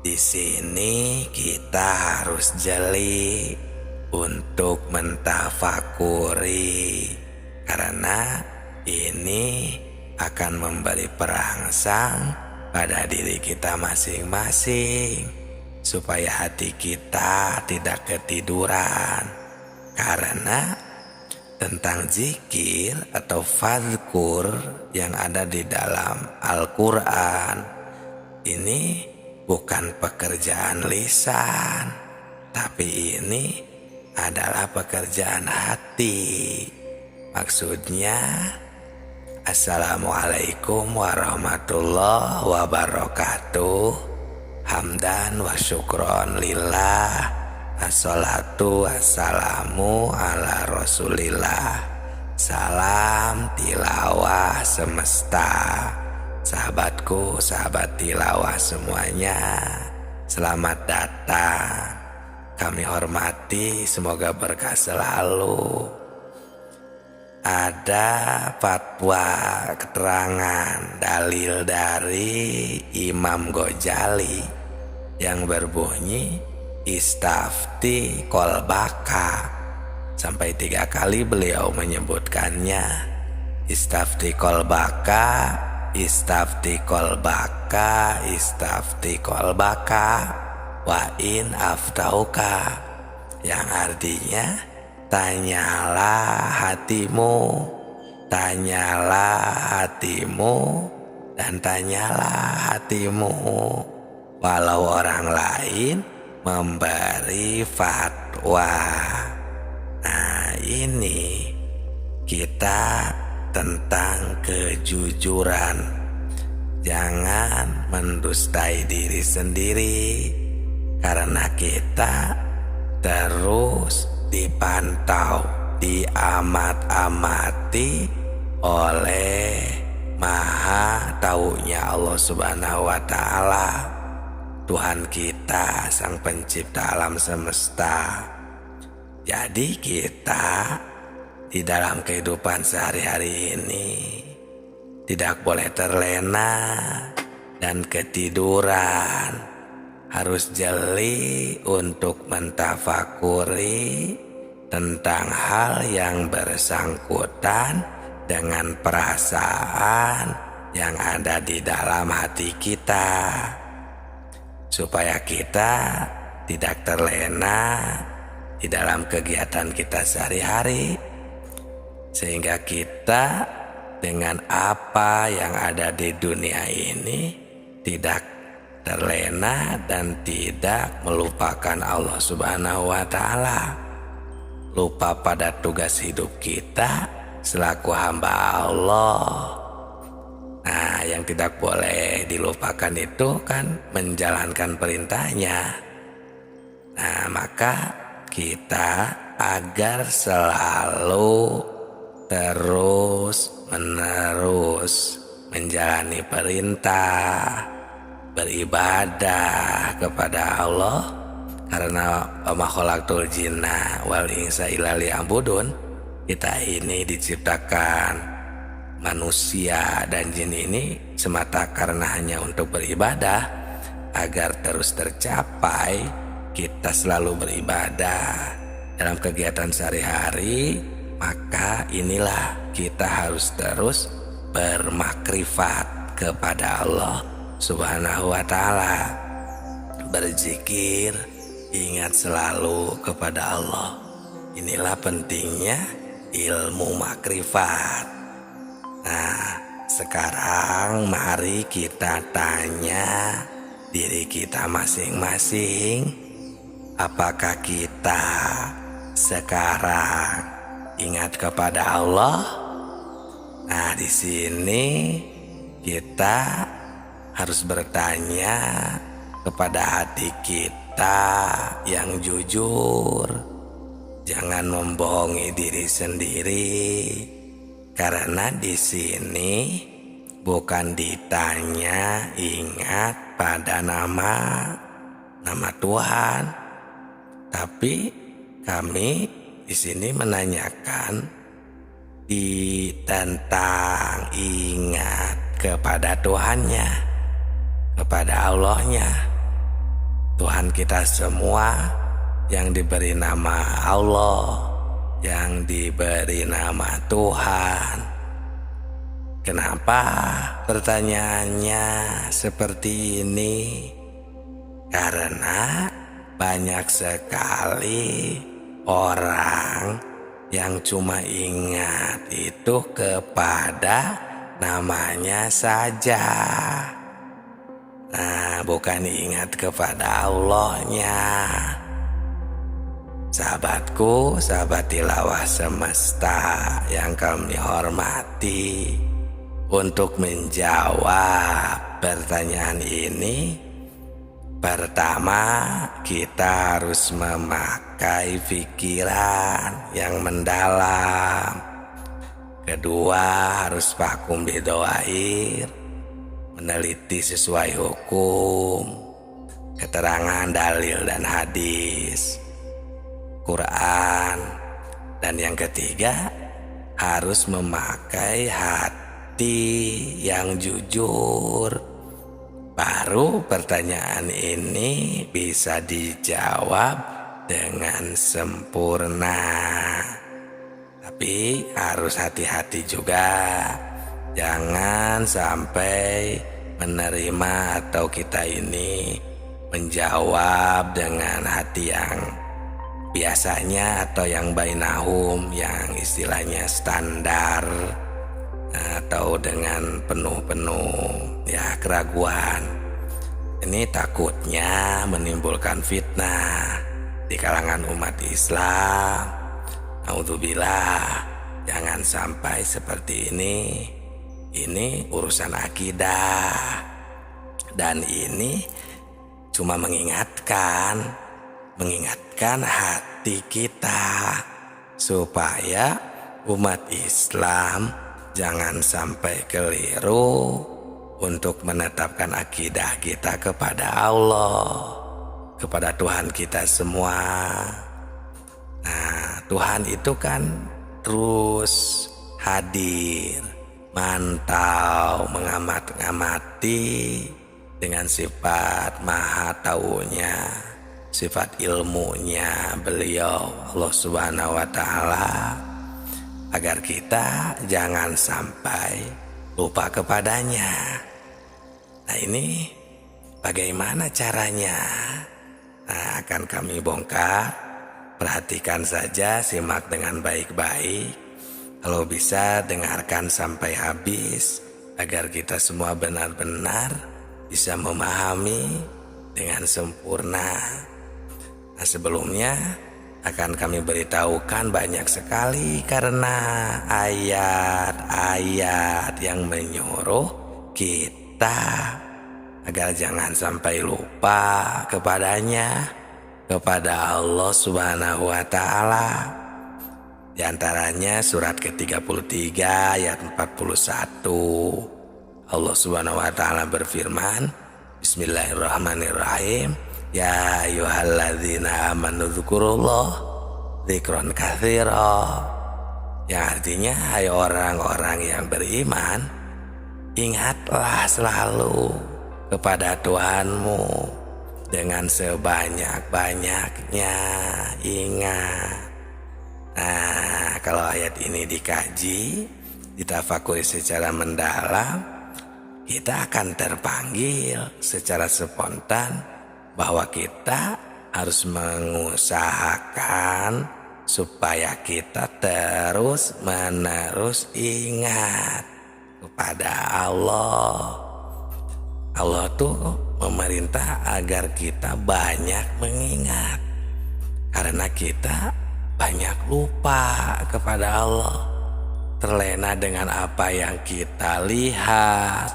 Di sini kita harus jeli untuk mentafakuri, karena ini akan memberi perangsang pada diri kita masing-masing, supaya hati kita tidak ketiduran. Karena tentang zikir atau fadzkur yang ada di dalam Al-Quran ini bukan pekerjaan lisan, tapi ini adalah pekerjaan hati. Maksudnya, Assalamualaikum warahmatullahi wabarakatuh. Hamdan wa syukron lillah. Assalatu wassalamu ala rasulillah. Salam tilawah semesta. Sahabatku, sahabat tilawah semuanya, selamat datang. Kami hormati, semoga berkah selalu. Ada fatwa keterangan dalil dari Imam Ghazali yang berbunyi istafti kolbaka. Sampai 3 kali beliau menyebutkannya. Istafti kolbaka, istafti kolbaka, istafti kolbaka, wa in aftauka, yang artinya tanyalah hatimu, tanyalah hatimu, dan tanyalah hatimu, walau orang lain memberi fatwa. Nah, ini kita tentang kejujuran. Jangan mendustai diri sendiri, karena kita terus dipantau, diamat-amati oleh Maha Taunya Allah Subhanahu wa Ta'ala, Tuhan kita, Sang Pencipta alam semesta. Jadi kita di dalam kehidupan sehari-hari ini tidak boleh terlena dan ketiduran. Harus jeli untuk mentafakuri tentang hal yang bersangkutan dengan perasaan yang ada di dalam hati kita, supaya kita tidak terlena di dalam kegiatan kita sehari-hari, sehingga kita dengan apa yang ada di dunia ini tidak terlena dan tidak melupakan Allah Subhanahu wa Ta'ala. Lupa pada tugas hidup kita selaku hamba Allah. Nah, yang tidak boleh dilupakan itu kan menjalankan perintahnya. Nah, maka kita agar selalu terus-menerus menjalani perintah, beribadah kepada Allah, karena wa khalaqtul jinna wal insa illa liya'budun. Kita ini diciptakan, manusia dan jin ini semata karena hanya untuk beribadah. Agar terus tercapai, kita selalu beribadah dalam kegiatan sehari-hari, maka inilah kita harus terus bermakrifat kepada Allah Subhanahu wa Ta'ala. Berzikir, ingat selalu kepada Allah. Inilah pentingnya ilmu makrifat. Nah, sekarang mari kita tanya diri kita masing-masing. Apakah kita sekarang ingat kepada Allah? Nah, di sini kita harus bertanya kepada hati kita yang jujur. Jangan membohongi diri sendiri, karena di sini bukan ditanya ingat pada nama Tuhan, tapi kami di sini menanyakan tentang ingat kepada Tuhannya, kepada Allahnya. Tuhan kita semua yang diberi nama Allah, yang diberi nama Tuhan. Kenapa pertanyaannya seperti ini? Karena banyak sekali orang yang cuma ingat itu kepada namanya saja. Nah, bukan ingat kepada Allahnya. Sahabatku, sahabat tilawah semesta yang kami hormati, untuk menjawab pertanyaan ini, pertama kita harus memakai pikiran yang mendalam. Kedua, harus vakum bidoair, meneliti sesuai hukum, keterangan dalil dan hadis, Quran. Dan yang ketiga, harus memakai hati yang jujur. Baru pertanyaan ini bisa dijawab dengan sempurna. Tapi harus hati-hati juga, jangan sampai menerima atau kita ini menjawab dengan hati yang biasanya atau yang bainahum, yang istilahnya standar, atau dengan penuh-penuh ya keraguan. Ini takutnya menimbulkan fitnah di kalangan umat Islam. Naudzubillah, jangan sampai seperti ini. Ini urusan akidah, dan ini cuma mengingatkan hati kita supaya umat Islam jangan sampai keliru untuk menetapkan akidah kita kepada Allah, kepada Tuhan kita semua. Nah, Tuhan itu kan terus hadir, mantau, mengamati dengan sifat maha taunya, sifat ilmunya beliau Allah Subhanahu wa Ta'ala, agar kita jangan sampai lupa kepadanya. Nah, ini bagaimana caranya? Nah, akan kami bongkar. Perhatikan saja, simak dengan baik-baik. Kalau bisa dengarkan sampai habis, agar kita semua benar-benar bisa memahami dengan sempurna. Nah, sebelumnya akan kami beritahukan banyak sekali karena ayat-ayat yang menyuruh kita agar jangan sampai lupa kepadanya, kepada Allah Subhanahu wa Ta'ala. Di antaranya surat ke-33 ayat 41. Allah Subhanahu wa Ta'ala berfirman, Bismillahirrahmanirrahim. Ya ayyuhalladzina amanu dzkurullah dzikron katsira. Yang artinya, hai orang-orang yang beriman, ingatlah selalu kepada Tuhanmu dengan sebanyak-banyaknya. Ingat. Nah, kalau ayat ini dikaji, ditafakuri secara mendalam, kita akan terpanggil secara spontan bahwa kita harus mengusahakan supaya kita terus-menerus ingat kepada Allah. Allah tuh memerintah agar kita banyak mengingat, karena kita banyak lupa kepada Allah, terlena dengan apa yang kita lihat,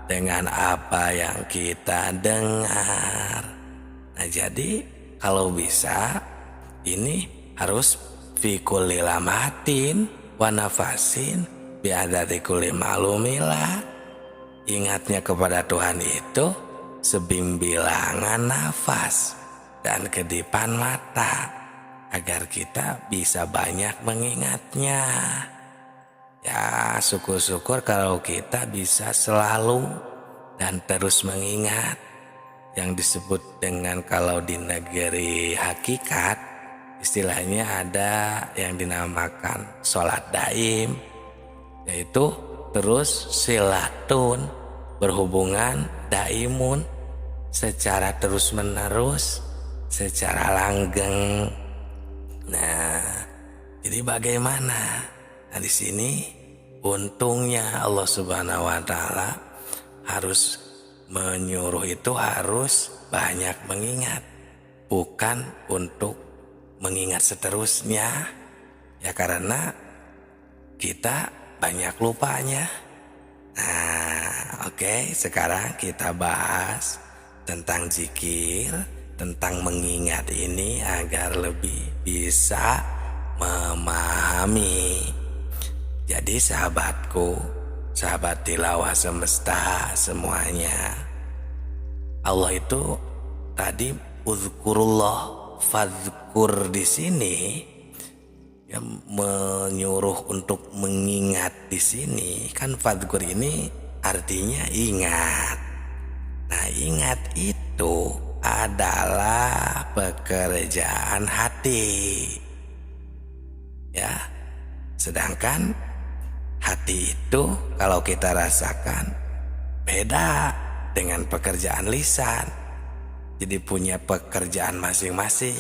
dengan apa yang kita dengar. Nah, jadi kalau bisa ini harus fi kulli lamatin wa nafasin bi'adati kulli ma'lumillah. Ingatnya kepada Tuhan itu sebimbilangan nafas dan kedipan mata, agar kita bisa banyak mengingatnya. Ya, syukur-syukur kalau kita bisa selalu dan terus mengingat yang disebut dengan kalau di negeri hakikat istilahnya ada yang dinamakan sholat daim, yaitu terus silatun berhubungan daimun secara terus menerus, secara langgeng. Nah, jadi bagaimana? Nah, di sini untungnya Allah Subhanahu wa taala harus menyuruh itu harus banyak mengingat, bukan untuk mengingat seterusnya. Ya karena kita banyak lupanya. Nah, oke, sekarang kita bahas tentang zikir, tentang mengingat ini agar lebih bisa memahami. Jadi sahabatku, sahabat tilawah semesta semuanya, Allah itu tadi uzkurullah fadzkur di sini ya, menyuruh untuk mengingat di sini kan. Fadzkur ini artinya ingat. Nah, ingat itu adalah pekerjaan hati. Ya. Sedangkan hati itu kalau kita rasakan beda dengan pekerjaan lisan. Jadi punya pekerjaan masing-masing.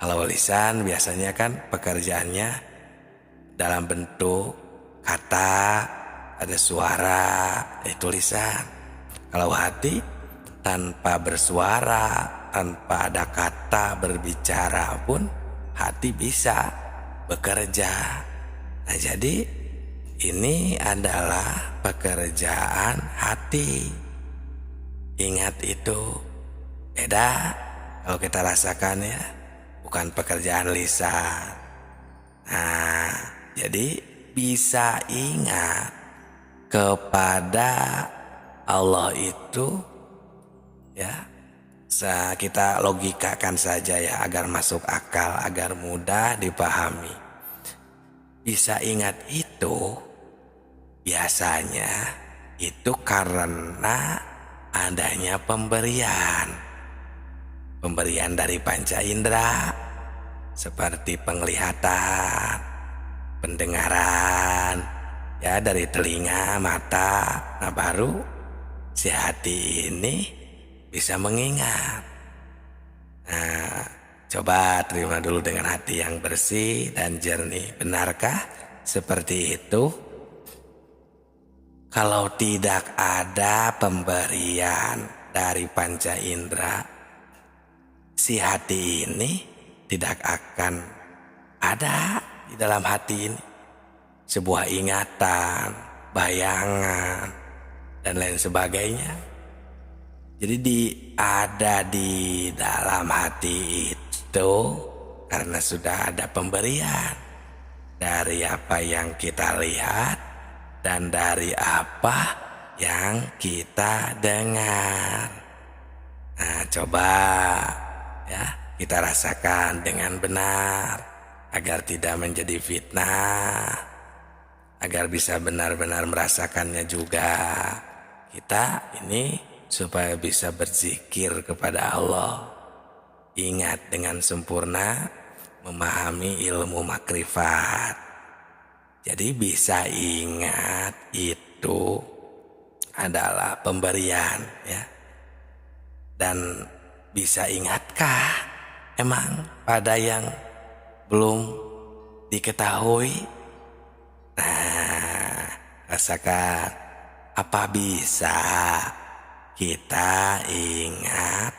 Kalau lisan biasanya kan pekerjaannya dalam bentuk kata, ada suara, itu lisan. Kalau hati tanpa bersuara, tanpa ada kata berbicara pun hati bisa bekerja. Nah, jadi ini adalah pekerjaan hati. Ingat itu beda kalau kita rasakan ya, bukan pekerjaan lisan. Nah, jadi bisa ingat kepada Allah itu ya, kita logikakan saja ya agar masuk akal, agar mudah dipahami. Bisa ingat itu biasanya itu karena adanya pemberian dari panca indera seperti penglihatan, pendengaran ya, dari telinga, mata. Nah, baru si hati ini bisa mengingat. Nah, coba terima dulu dengan hati yang bersih dan jernih. Benarkah seperti itu? Kalau tidak ada pemberian dari panca indera, si hati ini tidak akan ada di dalam hati ini sebuah ingatan, bayangan, dan lain sebagainya. Jadi ada di dalam hati itu karena sudah ada pemberian dari apa yang kita lihat dan dari apa yang kita dengar. Nah, coba ya kita rasakan dengan benar agar tidak menjadi fitnah, agar bisa benar-benar merasakannya juga. Kita ini supaya bisa berzikir kepada Allah, ingat dengan sempurna, memahami ilmu makrifat. Jadi bisa ingat itu adalah pemberian ya. Dan bisa ingatkah emang pada yang belum diketahui? Nah, rasakan apa bisa kita ingat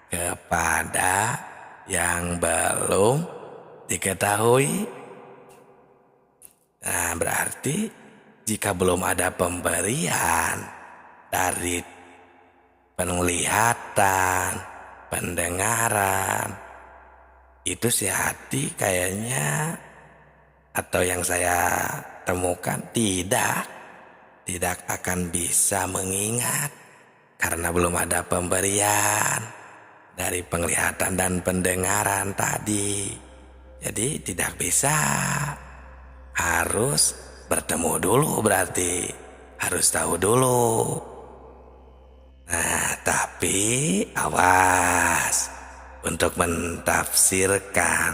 kepada yang belum diketahui? Nah, berarti jika belum ada pemberian dari penglihatan, pendengaran, itu si hati kayaknya, atau yang saya temukan, tidak akan bisa mengingat karena belum ada pemberian dari penglihatan dan pendengaran tadi. Jadi tidak bisa, harus bertemu dulu, berarti harus tahu dulu. Nah, tapi awas untuk mentafsirkan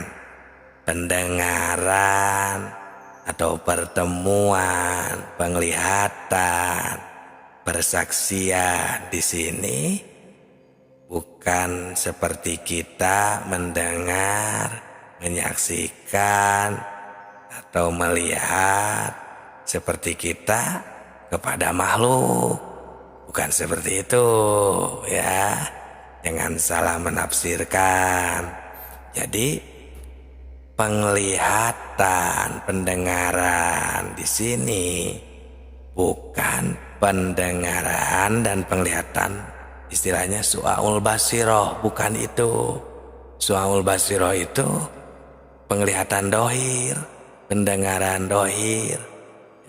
pendengaran atau pertemuan, penglihatan, persaksian di sini bukan seperti kita mendengar, menyaksikan, atau melihat seperti kita kepada makhluk. Bukan seperti itu ya. Jangan salah menafsirkan. Jadi penglihatan, pendengaran di sini bukan pendengaran dan penglihatan istilahnya su'aul basiroh, bukan itu. Su'aul basiroh itu penglihatan dohir, pendengaran dohir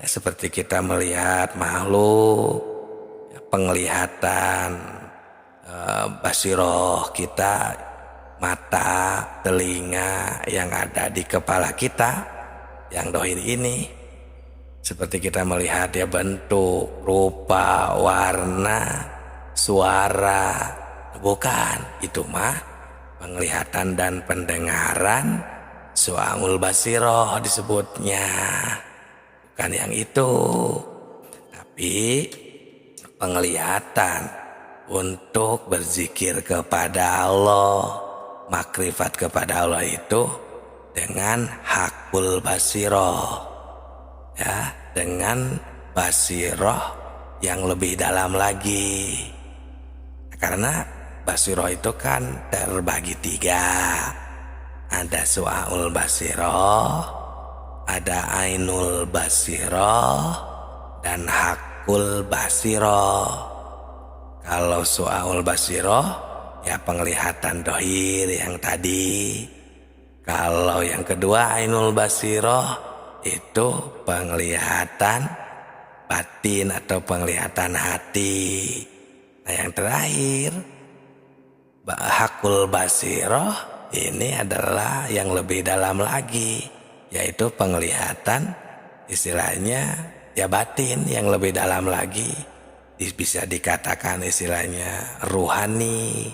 ya, seperti kita melihat makhluk ya, penglihatan basiroh kita, mata, telinga yang ada di kepala kita yang dohir ini seperti kita melihat ya bentuk, rupa, warna, suara. Bukan, itu mah penglihatan dan pendengaran su'aul basiroh disebutnya, bukan yang itu. Tapi penglihatan untuk berzikir kepada Allah, makrifat kepada Allah itu dengan hakul basiroh ya, dengan basiroh yang lebih dalam lagi. Karena basiroh itu kan terbagi 3. Ada su'aul basiroh, ada ainul basiroh, dan hakul basiroh. Kalau su'aul basiroh ya penglihatan dohir yang tadi. Kalau yang kedua ainul basiroh itu penglihatan batin atau penglihatan hati. Nah yang terakhir hakul basiroh ini adalah yang lebih dalam lagi, yaitu penglihatan istilahnya ya batin yang lebih dalam lagi. Bisa dikatakan istilahnya ruhani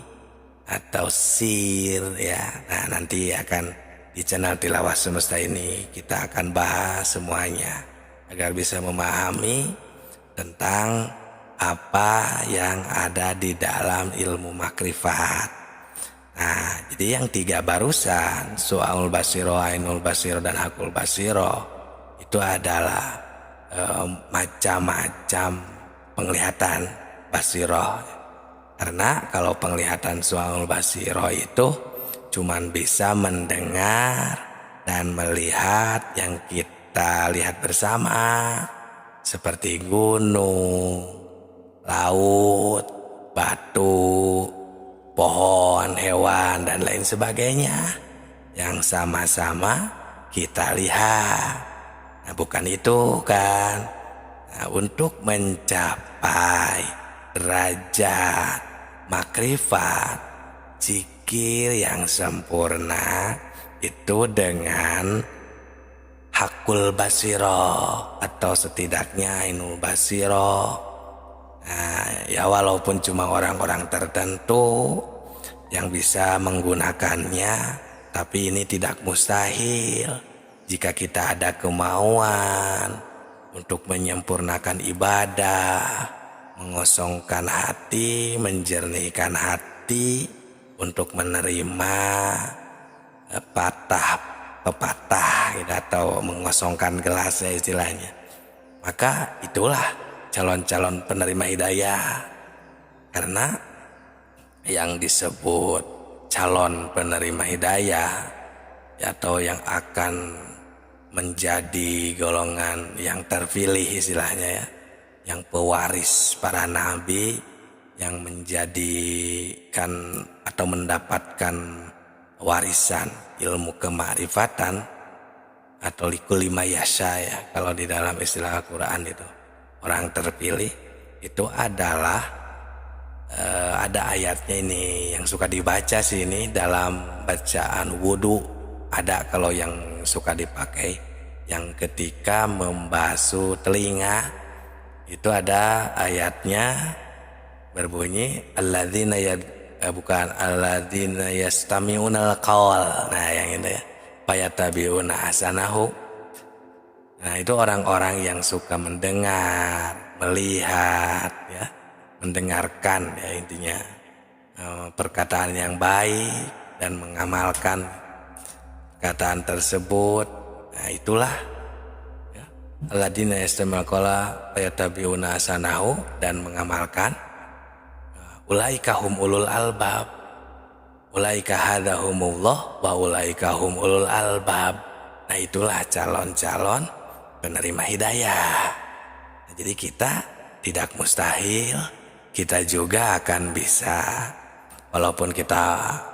atau sir ya. Nah nanti akan di channel Tilawah Semesta ini kita akan bahas semuanya agar bisa memahami tentang apa yang ada di dalam ilmu makrifat. Nah jadi yang 3 barusan su'aul basiroh, ainul basiroh, dan hakul basiroh itu adalah macam-macam penglihatan basiroh. Karena kalau penglihatan su'aul basiroh itu cuman bisa mendengar dan melihat yang kita lihat bersama, seperti gunung, laut, batu, pohon, hewan, dan lain sebagainya yang sama-sama kita lihat. Nah bukan itu kan. Nah, untuk mencapai derajat makrifat zikir yang sempurna itu dengan hakul basiroh atau setidaknya ainul basiroh. Nah, ya walaupun cuma orang-orang tertentu yang bisa menggunakannya, tapi ini tidak mustahil jika kita ada kemauan untuk menyempurnakan ibadah, mengosongkan hati, menjernihkan hati untuk menerima pepatah gitu, atau mengosongkan gelas ya istilahnya. Maka itulah calon-calon penerima hidayah. Karena yang disebut calon penerima hidayah atau yang akan menjadi golongan yang terpilih istilahnya ya, yang pewaris para nabi, yang menjadikan atau mendapatkan warisan ilmu kemakrifatan atau likulli mayasya ya, kalau di dalam istilah Al-Quran itu orang terpilih itu adalah ada ayatnya ini yang suka dibaca sih, ini dalam bacaan wudhu ada kalau yang suka dipakai, yang ketika membasuh telinga itu ada ayatnya, berbunyi bukan alladzina yastami'unal qaul. Nah, yang ini ya. Fayattabi'una ahsanahu. Nah, itu orang-orang yang suka mendengar, melihat ya, mendengarkan ya intinya perkataan yang baik dan mengamalkan perkataan tersebut. Nah, itulah ya, alladzina yastami'unal qaula fayattabi'una ahsanahu dan mengamalkan. Ulaika hum ulul albab. Ulaika hadahumullah wa ulaika hum ulul albab. Nah, itulah calon-calon penerima hidayah. Nah, jadi kita tidak mustahil, kita juga akan bisa. Walaupun kita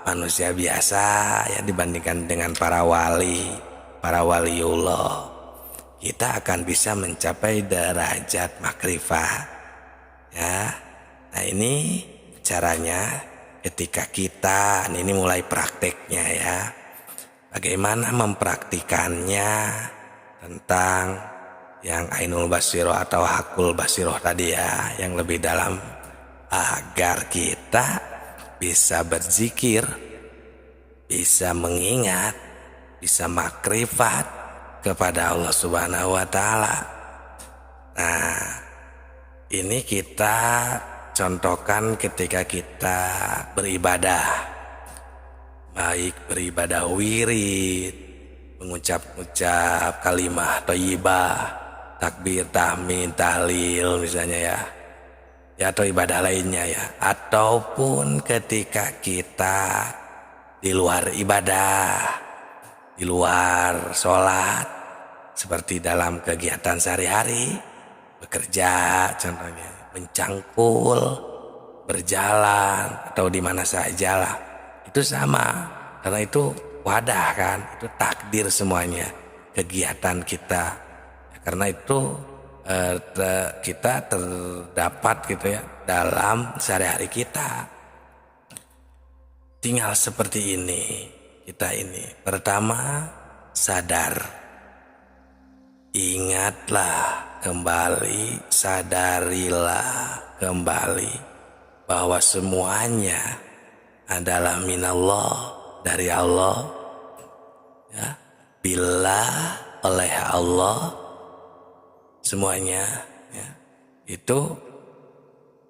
manusia biasa ya dibandingkan dengan para wali, para waliullah, kita akan bisa mencapai derajat makrifah. Ya. Nah, ini caranya ketika kita, ini mulai prakteknya ya. Bagaimana mempraktikannya tentang yang Ainul Basiroh atau Hakul Basiroh tadi ya, yang lebih dalam, agar kita bisa berzikir, bisa mengingat, bisa makrifat kepada Allah Subhanahu wa Ta'ala. Nah, ini kita contohkan ketika kita beribadah, baik beribadah wirid, mengucap-ucap kalimah thayyibah, takbir, tahmid, tahlil misalnya ya atau ibadah lainnya ya, ataupun ketika kita di luar ibadah, di luar sholat, seperti dalam kegiatan sehari-hari, bekerja contohnya, mencangkul, berjalan, atau di mana saja lah, itu sama, karena itu wadah kan, itu takdir semuanya kegiatan kita, karena itu kita terdapat gitu ya dalam sehari-hari kita. Tinggal seperti ini, kita ini pertama sadar, ingatlah kembali, sadarilah kembali bahwa semuanya adalah minallah, dari Allah ya, bila oleh Allah, semuanya ya, itu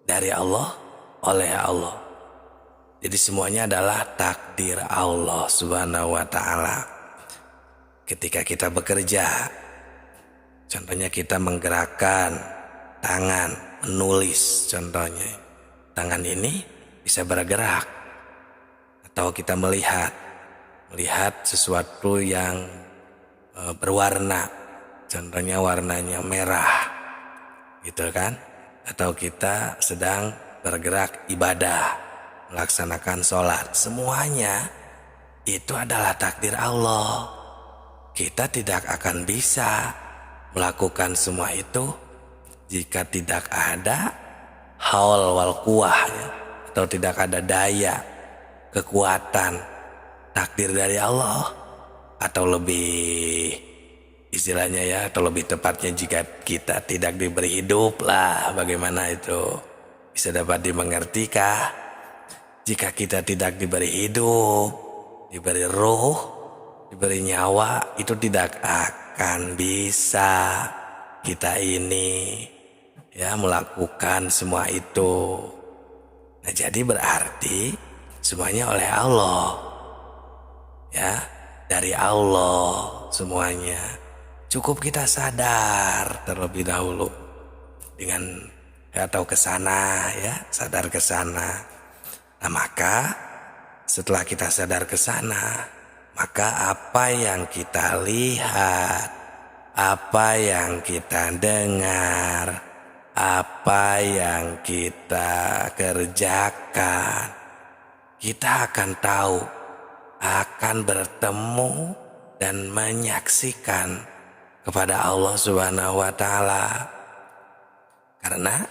dari Allah, oleh Allah. Jadi semuanya adalah takdir Allah Subhanahu wa Ta'ala. Ketika kita bekerja, contohnya kita menggerakkan tangan, menulis contohnya, tangan ini bisa bergerak. Atau kita melihat sesuatu yang berwarna, contohnya warnanya merah gitu kan. Atau kita sedang bergerak ibadah, melaksanakan sholat, semuanya itu adalah takdir Allah. Kita tidak akan bisa melakukan semua itu jika tidak ada haul wal quwah ya, atau tidak ada daya, kekuatan, takdir dari Allah, atau lebih istilahnya ya, atau lebih tepatnya jika kita tidak diberi hidup lah, bagaimana itu bisa dapat dimengertikah? Jika kita tidak diberi hidup, diberi ruh, diberi nyawa, itu tidak akan bisa kita ini ya melakukan semua itu. Nah, jadi berarti semuanya oleh Allah ya, dari Allah semuanya. Cukup kita sadar terlebih dahulu dengan atau ke sana ya, sadar ke sana. Nah, maka setelah kita sadar ke sana, maka apa yang kita lihat, apa yang kita dengar, apa yang kita kerjakan, kita akan tahu, akan bertemu dan menyaksikan kepada Allah Subhanahu wa Ta'ala. Karena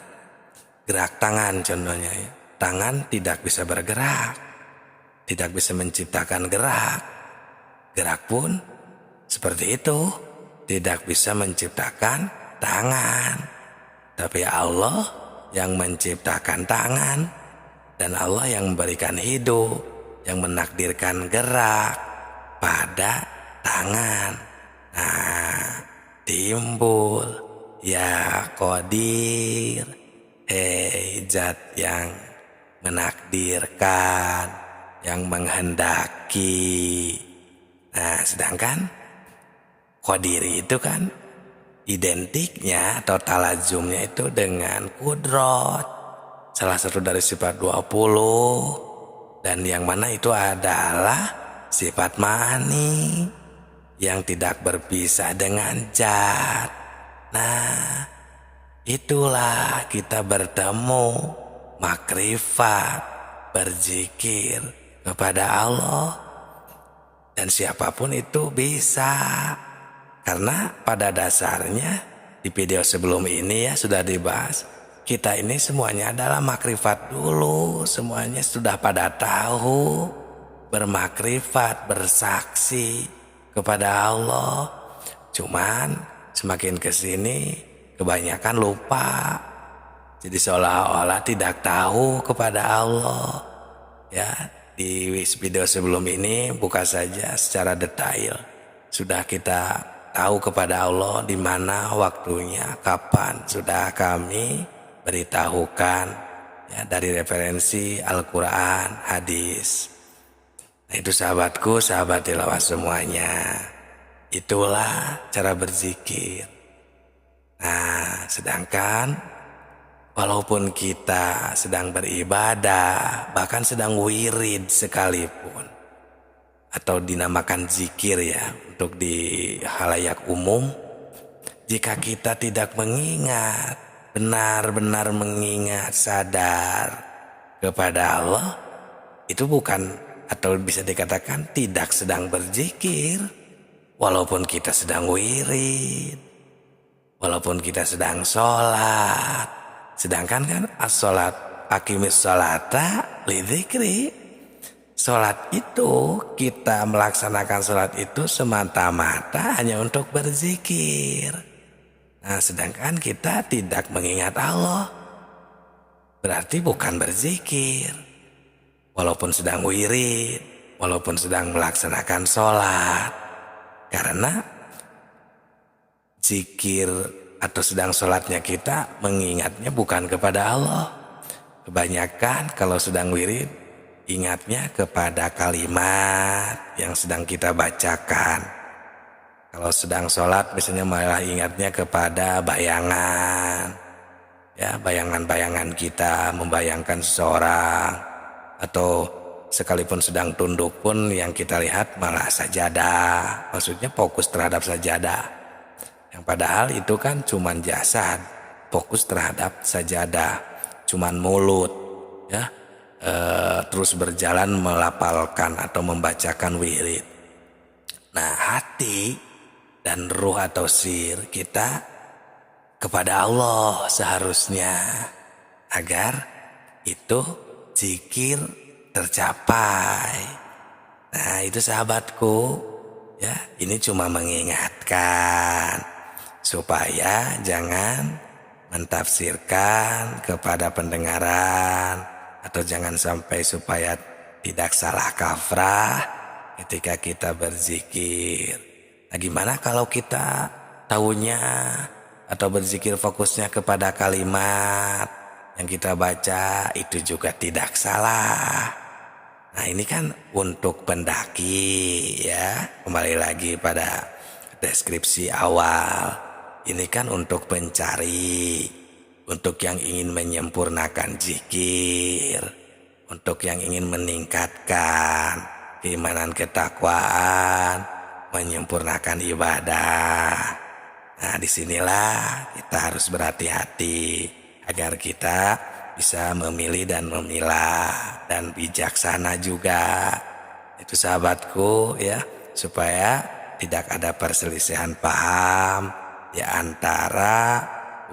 gerak tangan contohnya ya, tangan tidak bisa bergerak, tidak bisa menciptakan gerak. Gerak pun seperti itu, tidak bisa menciptakan tangan. Tapi Allah yang menciptakan tangan, dan Allah yang memberikan hidup, yang menakdirkan gerak pada tangan. Nah, timbul ya Qadir, hei zat yang menakdirkan, yang menghendaki. Nah, sedangkan Qadir itu kan identiknya atau talazumnya itu dengan kudrot, salah satu dari sifat 20, dan yang mana itu adalah sifat ma'ani yang tidak berpisah dengan zat. Nah, itulah kita bertemu makrifat, berzikir kepada Allah, dan siapapun itu bisa. Karena pada dasarnya di video sebelum ini ya sudah dibahas, kita ini semuanya adalah makrifat dulu, semuanya sudah pada tahu, bermakrifat, bersaksi kepada Allah. Cuman semakin kesini kebanyakan lupa, jadi seolah-olah tidak tahu kepada Allah. Ya, di video sebelum ini buka saja secara detail, sudah kita tahu kepada Allah di mana waktunya, kapan, sudah kami beritahukan ya, dari referensi Al-Quran, hadis. Nah, itu sahabatku, sahabat tilawah semuanya, itulah cara berzikir. Nah, sedangkan walaupun kita sedang beribadah, bahkan sedang wirid sekalipun, atau dinamakan zikir ya untuk di halayak umum, jika kita tidak mengingat, benar-benar mengingat, sadar kepada Allah, itu bukan, atau bisa dikatakan tidak sedang berzikir. Walaupun kita sedang wirid, walaupun kita sedang sholat, sedangkan kan as-sholat aqimis sholata lidzikri, sholat itu, kita melaksanakan sholat itu semata-mata hanya untuk berzikir. Nah, sedangkan kita tidak mengingat Allah, berarti bukan berzikir. Walaupun sedang wirid, walaupun sedang melaksanakan sholat, karena zikir atau sedang sholatnya kita mengingatnya bukan kepada Allah. Kebanyakan kalau sedang wirid, ingatnya kepada kalimat yang sedang kita bacakan. Kalau sedang sholat misalnya malah ingatnya kepada bayangan, ya, bayangan-bayangan kita, membayangkan seseorang, atau sekalipun sedang tunduk pun yang kita lihat malah sajadah, maksudnya fokus terhadap sajadah, yang padahal itu kan cuman jasad, fokus terhadap sajadah, cuman mulut, ya, terus berjalan melafalkan atau membacakan wirid. Nah, hati dan ruh atau sir kita kepada Allah seharusnya, agar itu zikir tercapai. Nah, itu sahabatku ya, ini cuma mengingatkan supaya jangan mentafsirkan kepada pendengaran, atau jangan sampai supaya tidak salah kafrah ketika kita berzikir. Nah, gimana kalau kita tahunya atau berzikir fokusnya kepada kalimat yang kita baca, itu juga tidak salah. Nah, ini kan untuk pendaki ya, kembali lagi pada deskripsi awal, ini kan untuk pencari, untuk yang ingin menyempurnakan zikir, untuk yang ingin meningkatkan keimanan, ketakwaan, menyempurnakan ibadah. Nah, disinilah kita harus berhati-hati agar kita bisa memilih dan memilah, dan bijaksana juga. Itu sahabatku ya, supaya tidak ada perselisihan paham di antara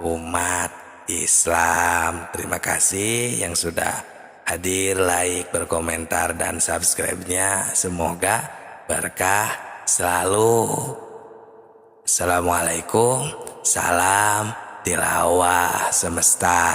umat Islam. Terima kasih yang sudah hadir, like, berkomentar, dan subscribe-nya. Semoga berkah selalu. Assalamualaikum, salam tilawah semesta.